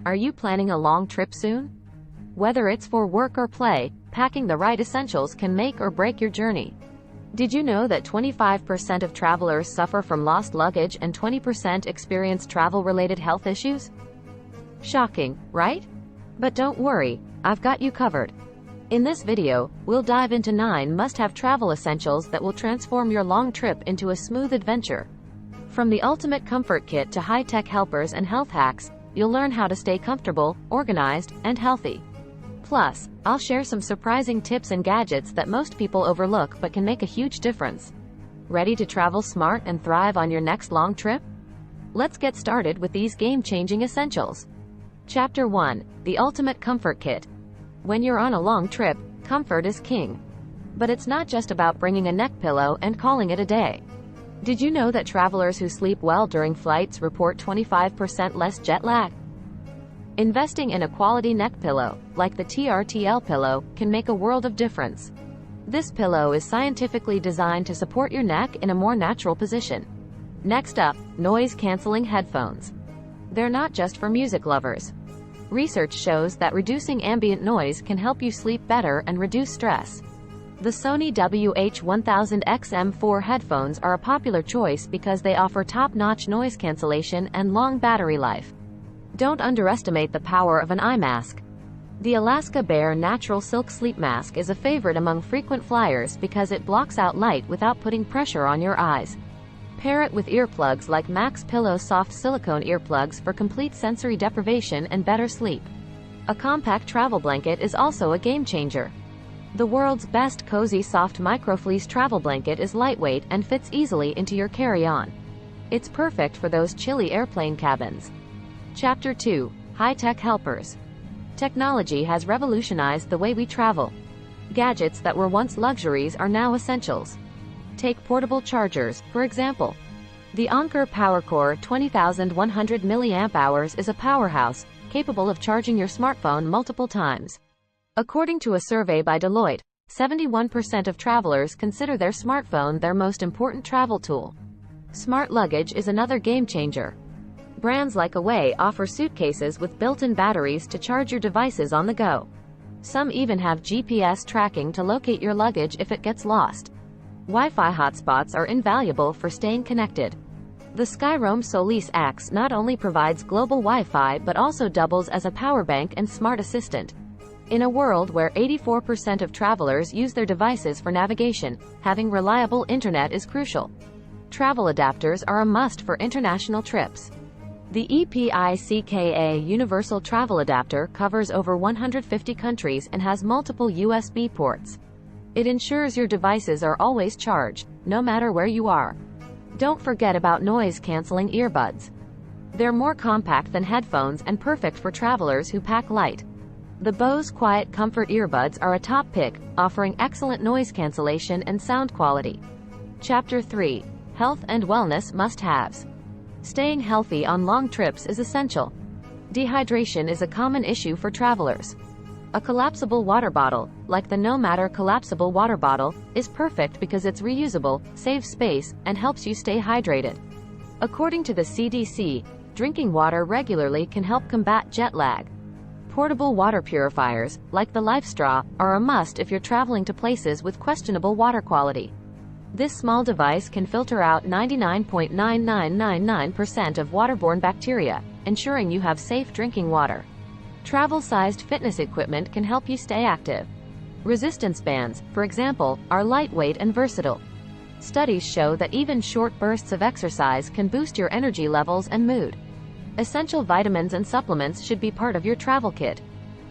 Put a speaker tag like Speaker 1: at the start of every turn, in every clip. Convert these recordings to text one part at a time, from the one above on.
Speaker 1: Are you planning a long trip soon? Whether it's for work or play, packing the right essentials can make or break your journey. Did you know that 25% of travelers suffer from lost luggage and 20% experience travel-related health issues? Shocking, right? But don't worry, I've got you covered. In this video, we'll dive into 9 must-have travel essentials that will transform your long trip into a smooth adventure. From the ultimate comfort kit to high-tech helpers and health hacks, you'll learn how to stay comfortable, organized, and healthy. Plus, I'll share some surprising tips and gadgets that most people overlook but can make a huge difference. Ready to travel smart and thrive on your next long trip? Let's get started with these game-changing essentials. Chapter 1: The Ultimate Comfort Kit. When you're on a long trip, comfort is king. But it's not just about bringing a neck pillow and calling it a day. Did you know that travelers who sleep well during flights report 25% less jet lag? Investing in a quality neck pillow, like the TRTL pillow, can make a world of difference. This pillow is scientifically designed to support your neck in a more natural position. Next up, noise-canceling headphones. They're not just for music lovers. Research shows that reducing ambient noise can help you sleep better and reduce stress. The Sony WH-1000XM4 headphones are a popular choice because they offer top-notch noise cancellation and long battery life. Don't underestimate the power of an eye mask. The Alaska Bear Natural Silk Sleep Mask is a favorite among frequent flyers because it blocks out light without putting pressure on your eyes. Pair it with earplugs like Max Pillow Soft Silicone Earplugs for complete sensory deprivation and better sleep. A compact travel blanket is also a game-changer. The world's best cozy soft microfleece travel blanket is lightweight and fits easily into your carry-on. It's perfect for those chilly airplane cabins. Chapter 2: High-tech helpers. Technology has revolutionized the way we travel. Gadgets that were once luxuries are now essentials. Take portable chargers, for example. The Anker PowerCore 20,100 mAh is a powerhouse, capable of charging your smartphone multiple times. According to a survey by Deloitte, 71% of travelers consider their smartphone their most important travel tool. Smart luggage is another game-changer. Brands like Away offer suitcases with built-in batteries to charge your devices on the go. Some even have GPS tracking to locate your luggage if it gets lost. Wi-Fi hotspots are invaluable for staying connected. The Skyroam Solis Axe not only provides global Wi-Fi but also doubles as a power bank and smart assistant. In a world where 84% of travelers use their devices for navigation, having reliable internet is crucial. Travel adapters are a must for international trips. The EPICKA Universal Travel Adapter covers over 150 countries and has multiple USB ports. It ensures your devices are always charged, no matter where you are. Don't forget about noise-canceling earbuds. They're more compact than headphones and perfect for travelers who pack light. The Bose Quiet Comfort earbuds are a top pick, offering excellent noise cancellation and sound quality. Chapter 3: Health and Wellness Must-haves. Staying healthy on long trips is essential. Dehydration is a common issue for travelers. A collapsible water bottle, like the No Matter collapsible water bottle, is perfect because it's reusable, saves space, and helps you stay hydrated. According to the CDC, drinking water regularly can help combat jet lag. Portable water purifiers, like the Life Straw, are a must if you're traveling to places with questionable water quality. This small device can filter out 99.9999% of waterborne bacteria, ensuring you have safe drinking water. Travel-sized fitness equipment can help you stay active. Resistance bands, for example, are lightweight and versatile. Studies show that even short bursts of exercise can boost your energy levels and mood. Essential vitamins and supplements should be part of your travel kit.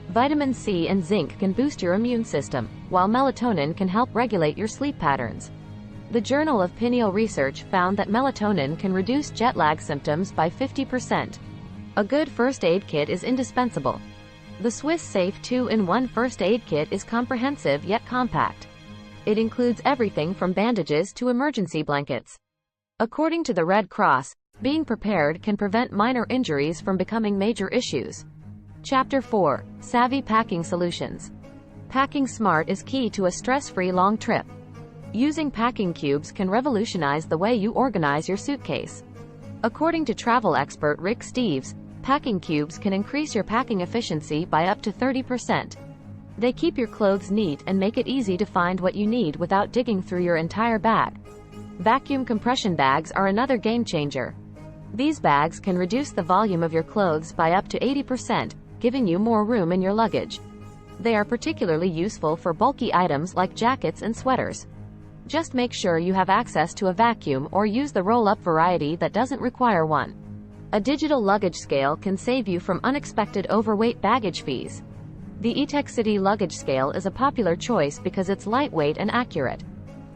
Speaker 1: Vitamin C and zinc can boost your immune system, while melatonin can help regulate your sleep patterns. The Journal of Pineal Research found that melatonin can reduce jet lag symptoms by 50%. A good first aid kit is indispensable. The Swiss Safe 2-in-1 first aid kit is comprehensive yet compact. It includes everything from bandages to emergency blankets. According to the Red Cross, being prepared can prevent minor injuries from becoming major issues. Chapter 4: Savvy Packing Solutions. Packing smart is key to a stress-free long trip. Using packing cubes can revolutionize the way you organize your suitcase. According to travel expert Rick Steves, Packing cubes can increase your packing efficiency by up to 30%. They keep your clothes neat and make it easy to find what you need without digging through your entire bag. Vacuum compression bags are another game changer. These bags can reduce the volume of your clothes by up to 80%, giving you more room in your luggage. They are particularly useful for bulky items like jackets and sweaters. Just make sure you have access to a vacuum or use the roll-up variety that doesn't require one. A digital luggage scale can save you from unexpected overweight baggage fees. The eTechCity luggage scale is a popular choice because it's lightweight and accurate.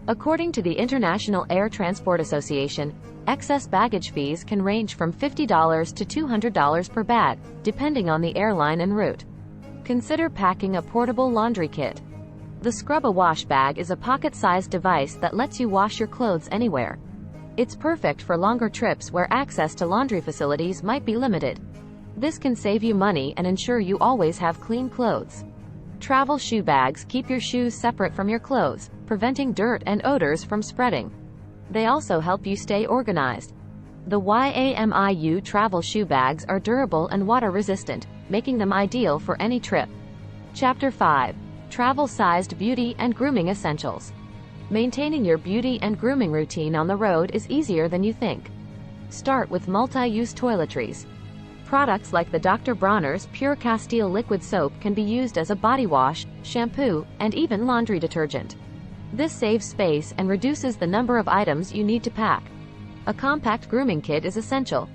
Speaker 1: According to the International Air Transport Association, excess baggage fees can range from $50 to $200 per bag, depending on the airline and route. Consider packing a portable laundry kit. The Scrub-A-Wash bag is a pocket-sized device that lets you wash your clothes anywhere. It's perfect for longer trips where access to laundry facilities might be limited. This can save you money and ensure you always have clean clothes. Travel shoe bags keep your shoes separate from your clothes, preventing dirt and odors from spreading. They also help you stay organized. The YAMIU travel shoe bags are durable and water-resistant, making them ideal for any trip. Chapter 5. Travel-sized beauty and grooming essentials. Maintaining your beauty and grooming routine on the road is easier than you think. Start with multi-use toiletries. Products like the Dr. Bronner's Pure Castile liquid soap can be used as a body wash, shampoo, and even laundry detergent. This saves space and reduces the number of items you need to pack. A compact grooming kit is essential.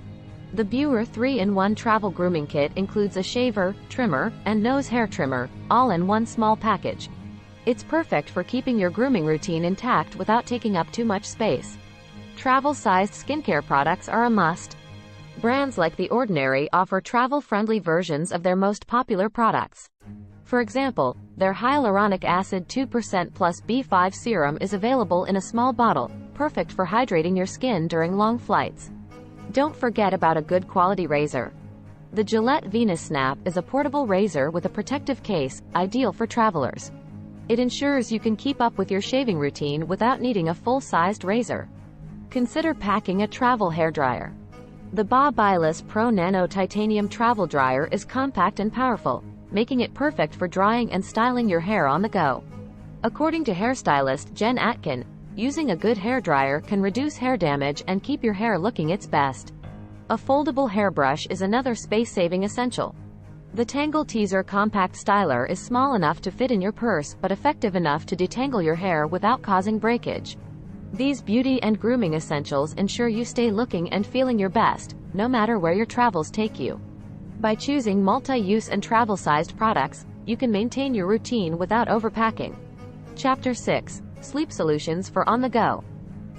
Speaker 1: The Buer 3-in-1 travel grooming kit includes a shaver, trimmer, and nose hair trimmer, all in one small package. It's perfect for keeping your grooming routine intact without taking up too much space. Travel-sized skincare products are a must. Brands like The Ordinary offer travel-friendly versions of their most popular products. For example, their hyaluronic acid 2% plus B5 serum is available in a small bottle, perfect for hydrating your skin during long flights. Don't forget about a good quality razor. The Gillette Venus Snap is a portable razor with a protective case, ideal for travelers. It ensures you can keep up with your shaving routine without needing a full-sized razor. Consider packing a travel hairdryer. The Babyliss Pro Nano Titanium Travel Dryer is compact and powerful, making it perfect for drying and styling your hair on the go. According to hairstylist Jen Atkin, using a good hairdryer can reduce hair damage and keep your hair looking its best. A foldable hairbrush is another space-saving essential. The Tangle Teaser Compact Styler is small enough to fit in your purse but effective enough to detangle your hair without causing breakage. These beauty and grooming essentials ensure you stay looking and feeling your best, no matter where your travels take you. By choosing multi-use and travel-sized products, you can maintain your routine without overpacking. Chapter 6. Sleep solutions for on the go.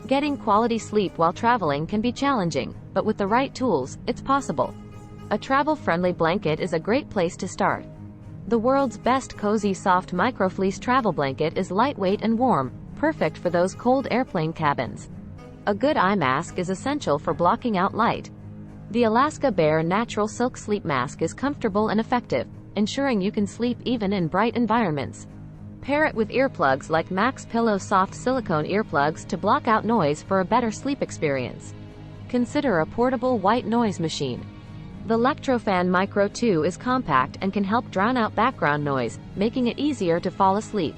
Speaker 1: Getting quality sleep while traveling can be challenging, but with the right tools, it's possible. A travel-friendly blanket is a great place to start. The world's best cozy soft microfleece travel blanket is lightweight and warm, perfect for those cold airplane cabins. A good eye mask is essential for blocking out light. The Alaska Bear Natural Silk Sleep Mask is comfortable and effective, ensuring you can sleep even in bright environments. Pair it with earplugs like Max Pillow soft silicone earplugs to block out noise for a better sleep experience. Consider a portable white noise machine. The Lectrofan Micro 2 is compact and can help drown out background noise, making it easier to fall asleep.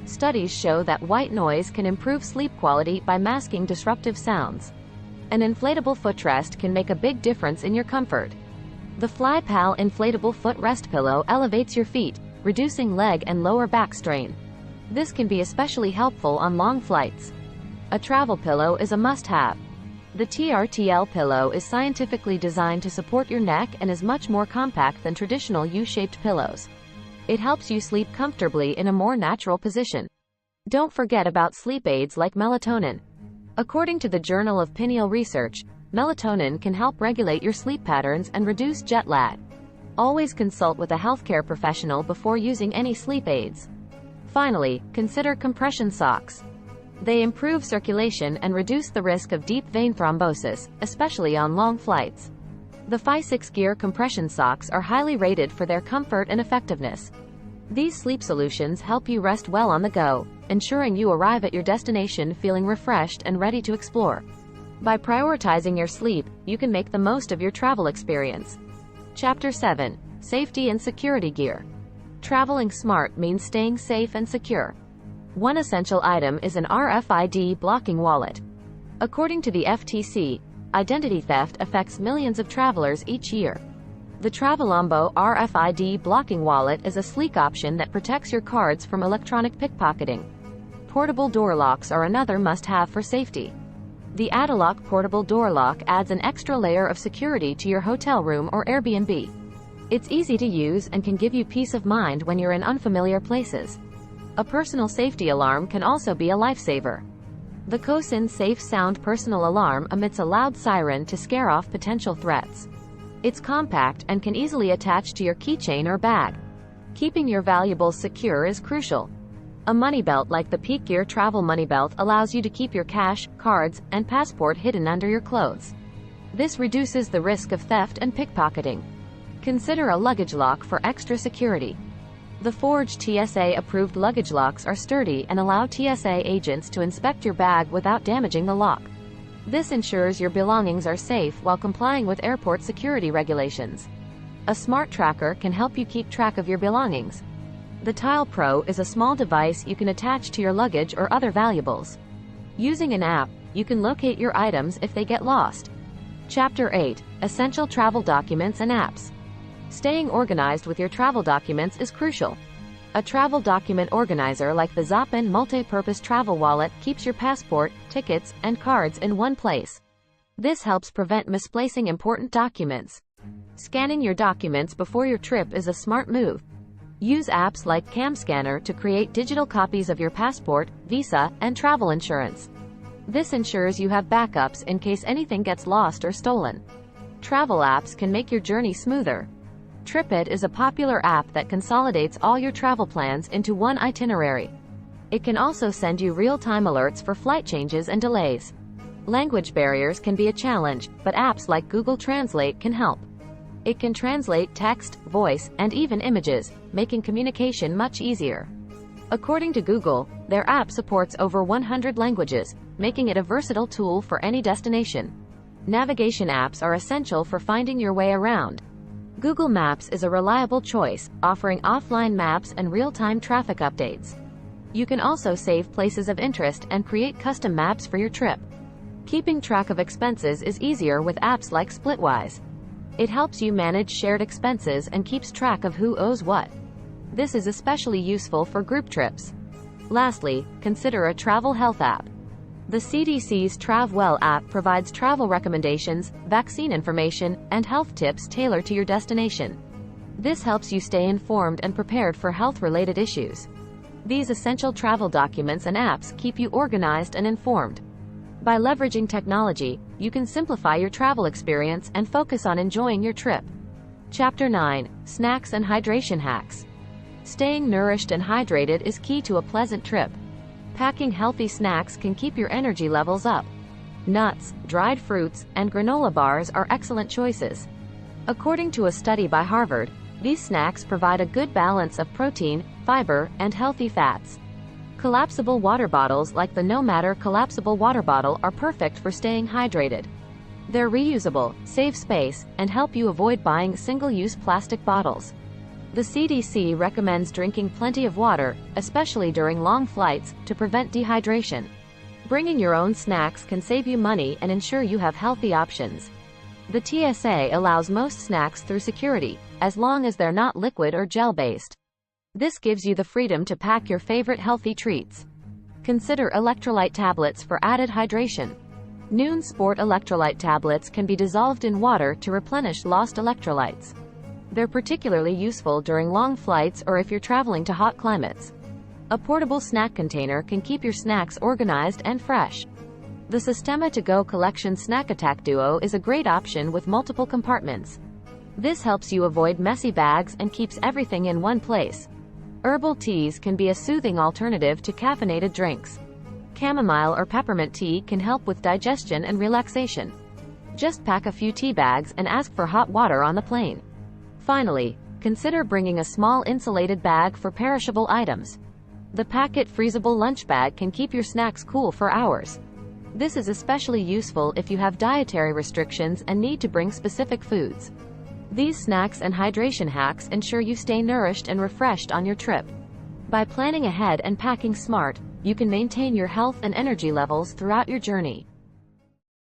Speaker 1: Studies show that white noise can improve sleep quality by masking disruptive sounds. An inflatable footrest can make a big difference in your comfort. The FlyPal inflatable foot rest pillow elevates your feet, reducing leg and lower back strain. This can be especially helpful on long flights. A travel pillow is a must-have. The TRTL pillow is scientifically designed to support your neck and is much more compact than traditional U-shaped pillows. It helps you sleep comfortably in a more natural position. Don't forget about sleep aids like melatonin. According to the Journal of Pineal Research, melatonin can help regulate your sleep patterns and reduce jet lag. Always consult with a healthcare professional before using any sleep aids. Finally, consider compression socks. They improve circulation and reduce the risk of deep vein thrombosis, especially on long flights. The Phi-6 Gear compression socks are highly rated for their comfort and effectiveness. These sleep solutions help you rest well on the go, ensuring you arrive at your destination feeling refreshed and ready to explore. By prioritizing your sleep, you can make the most of your travel experience. Chapter 7. Safety and Security Gear. Traveling smart means staying safe and secure. One essential item is an RFID blocking wallet. According to the FTC, identity theft affects millions of travelers each year. The Travelombo RFID blocking wallet is a sleek option that protects your cards from electronic pickpocketing. Portable door locks are another must-have for safety. The Adalock portable door lock adds an extra layer of security to your hotel room or Airbnb. It's easy to use and can give you peace of mind when you're in unfamiliar places. A personal safety alarm can also be a lifesaver. The Cosin Safe Sound personal alarm emits a loud siren to scare off potential threats. It's compact and can easily attach to your keychain or bag. Keeping your valuables secure is crucial. A money belt like the Peak Gear Travel Money Belt allows you to keep your cash, cards, and passport hidden under your clothes. This reduces the risk of theft and pickpocketing. Consider a luggage lock for extra security. The forged TSA-approved luggage locks are sturdy and allow TSA agents to inspect your bag without damaging the lock. This ensures your belongings are safe while complying with airport security regulations. A smart tracker can help you keep track of your belongings. The Tile Pro is a small device you can attach to your luggage or other valuables. Using an app, you can locate your items if they get lost. Chapter 8. Essential Travel Documents and Apps. Staying organized with your travel documents is crucial. A travel document organizer like the Zappin multi-purpose travel wallet keeps your passport, tickets, and cards in one place. This helps prevent misplacing important documents. Scanning your documents before your trip is a smart move. Use apps like CamScanner to create digital copies of your passport, visa, and travel insurance. This ensures you have backups in case anything gets lost or stolen. Travel apps can make your journey smoother. TripIt is a popular app that consolidates all your travel plans into one itinerary. It can also send you real-time alerts for flight changes and delays. Language barriers can be a challenge, but apps like Google Translate can help. It can translate text, voice, and even images, making communication much easier. According to Google, their app supports over 100 languages, making it a versatile tool for any destination. Navigation apps are essential for finding your way around. Google Maps is a reliable choice, offering offline maps and real-time traffic updates. You can also save places of interest and create custom maps for your trip. Keeping track of expenses is easier with apps like Splitwise. It helps you manage shared expenses and keeps track of who owes what. This is especially useful for group trips. Lastly, consider a travel health app. The CDC's TravWell app provides travel recommendations, vaccine information, and health tips tailored to your destination. This helps you stay informed and prepared for health-related issues. These essential travel documents and apps keep you organized and informed. By leveraging technology, you can simplify your travel experience and focus on enjoying your trip. Chapter 9. Snacks and Hydration Hacks. Staying nourished and hydrated is key to a pleasant trip. Packing healthy snacks can keep your energy levels up. Nuts, dried fruits, and granola bars are excellent choices. According to a study by Harvard, these snacks provide a good balance of protein, fiber, and healthy fats. Collapsible water bottles like the No Matter collapsible water bottle are perfect for staying hydrated. They're reusable, save space, and help you avoid buying single-use plastic bottles. The CDC recommends drinking plenty of water, especially during long flights, to prevent dehydration. Bringing your own snacks can save you money and ensure you have healthy options. The TSA allows most snacks through security, as long as they're not liquid or gel-based. This gives you the freedom to pack your favorite healthy treats. Consider electrolyte tablets for added hydration. Noon Sport electrolyte tablets can be dissolved in water to replenish lost electrolytes. They're particularly useful during long flights or if you're traveling to hot climates. A portable snack container can keep your snacks organized and fresh. The Sistema To Go Collection Snack Attack Duo is a great option with multiple compartments. This helps you avoid messy bags and keeps everything in one place. Herbal teas can be a soothing alternative to caffeinated drinks. Chamomile or peppermint tea can help with digestion and relaxation. Just pack a few tea bags and ask for hot water on the plane. Finally, consider bringing a small insulated bag for perishable items. The Packet Freezable Lunch Bag can keep your snacks cool for hours. This is especially useful if you have dietary restrictions and need to bring specific foods. These snacks and hydration hacks ensure you stay nourished and refreshed on your trip. By planning ahead and packing smart, you can maintain your health and energy levels throughout your journey.